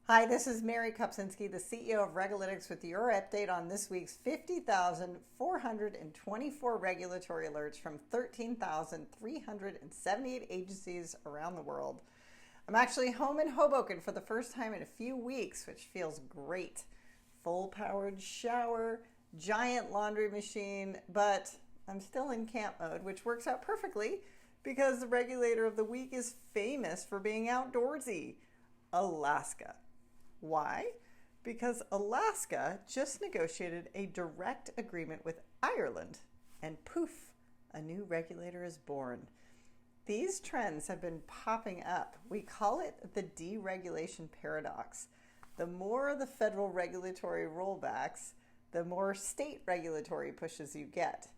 Hi, this is Mary Kopczynski, the CEO of RegAlytics, with your update on this week's 50,424 regulatory alerts from 13,378 agencies around the world. I'm actually home in Hoboken for the first time in a few weeks, which feels great. Full-powered shower, giant laundry machine, but I'm still in camp mode, which works out perfectly because the regulator of the week is famous for being outdoorsy: Alaska. Why? Because Alaska just negotiated a direct agreement with Ireland, and poof, a new regulator is born. These trends have been popping up. We call it the deregulation paradox. The more the federal regulatory rollbacks, the more state regulatory pushes you get.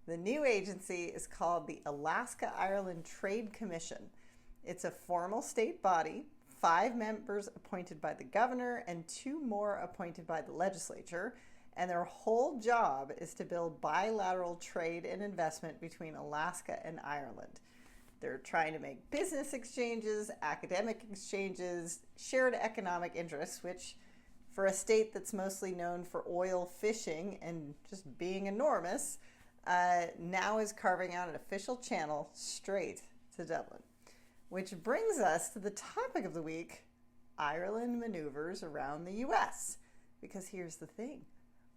The new agency is called the Alaska-Ireland Trade Commission. It's a formal state body, 5 members appointed by the governor and 2 more appointed by the legislature, and their whole job is to build bilateral trade and investment between Alaska and Ireland. They're trying to make business exchanges, academic exchanges, shared economic interests, which for a state that's mostly known for oil fishing and just being enormous, now is carving out an official channel straight to Dublin. Which brings us to the topic of the week: Ireland maneuvers around the U.S. Because here's the thing: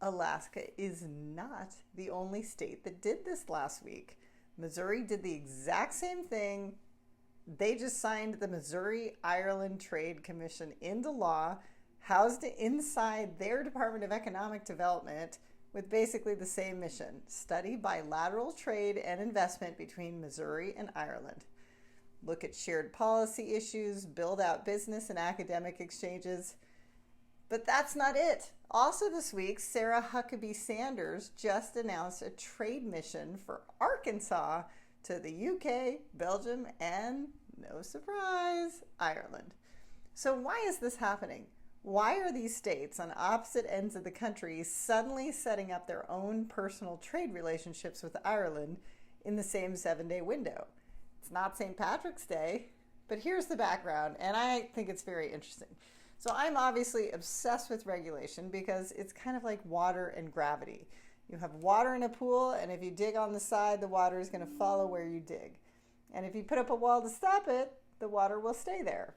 Alaska is not the only state that did this last week. Missouri did the exact same thing. They just signed the Missouri-Ireland Trade Commission into law, housed it inside their Department of Economic Development, with basically the same mission: study bilateral trade and investment between Missouri and Ireland. Look at shared policy issues, build out business and academic exchanges. But that's not it. Also this week, Sarah Huckabee Sanders just announced a trade mission for Arkansas to the UK, Belgium, and, no surprise, Ireland. So why is this happening? Why are these states on opposite ends of the country suddenly setting up their own personal trade relationships with Ireland in the same 7-day window? It's not St. Patrick's Day, but here's the background, and I think it's very interesting. So I'm obviously obsessed with regulation because it's kind of like water and gravity. You have water in a pool, and if you dig on the side, the water is going to follow where you dig. And if you put up a wall to stop it, the water will stay there.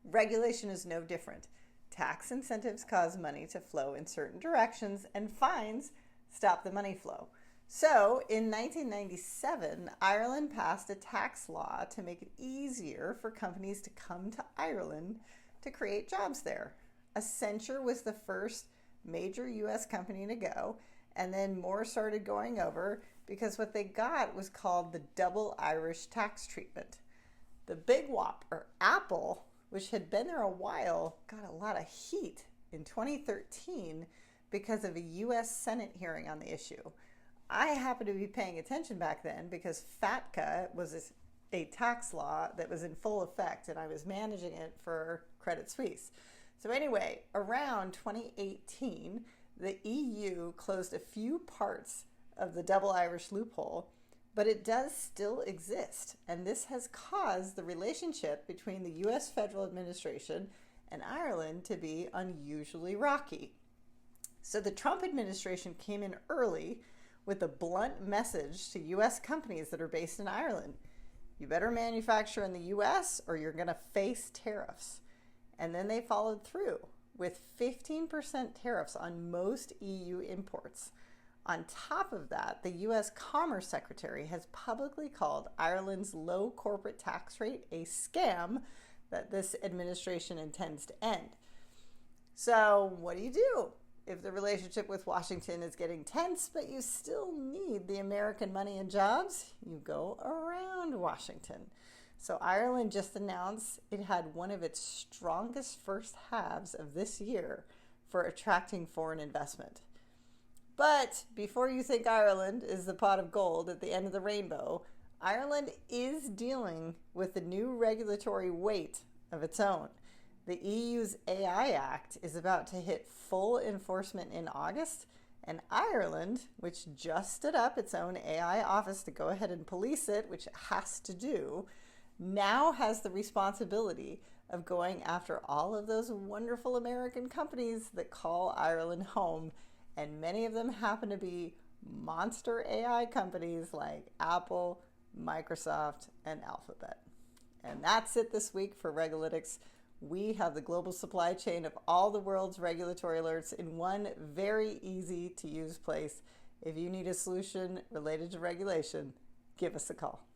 Regulation is no different. Tax incentives cause money to flow in certain directions, and fines stop the money flow. So, in 1997, Ireland passed a tax law to make it easier for companies to come to Ireland to create jobs there. Accenture was the first major U.S. company to go, and then more started going over because what they got was called the double Irish tax treatment. The big whopper, Apple, which had been there a while, got a lot of heat in 2013 because of a U.S. Senate hearing on the issue. I happened to be paying attention back then because FATCA was a tax law that was in full effect, and I was managing it for Credit Suisse. So anyway, around 2018, the EU closed a few parts of the double Irish loophole, but it does still exist, and this has caused the relationship between the U.S. federal administration and Ireland to be unusually rocky. So the Trump administration came in early with a blunt message to U.S. companies that are based in Ireland: you better manufacture in the U.S. or you're going to face tariffs. And then they followed through with 15% tariffs on most EU imports. On top of that, the U.S. Commerce Secretary has publicly called Ireland's low corporate tax rate a scam that this administration intends to end. So what do? If the relationship with Washington is getting tense, but you still need the American money and jobs, you go around Washington. So Ireland just announced it had one of its strongest first halves of this year for attracting foreign investment. But before you think Ireland is the pot of gold at the end of the rainbow, Ireland is dealing with the new regulatory weight of its own. The EU's AI Act is about to hit full enforcement in August, and Ireland, which just stood up its own AI office to go ahead and police it, which it has to do, now has the responsibility of going after all of those wonderful American companies that call Ireland home, and many of them happen to be monster AI companies like Apple, Microsoft, and Alphabet. And that's it this week for RegAlytics. We have the global supply chain of all the world's regulatory alerts in one very easy to use place. If you need a solution related to regulation, give us a call.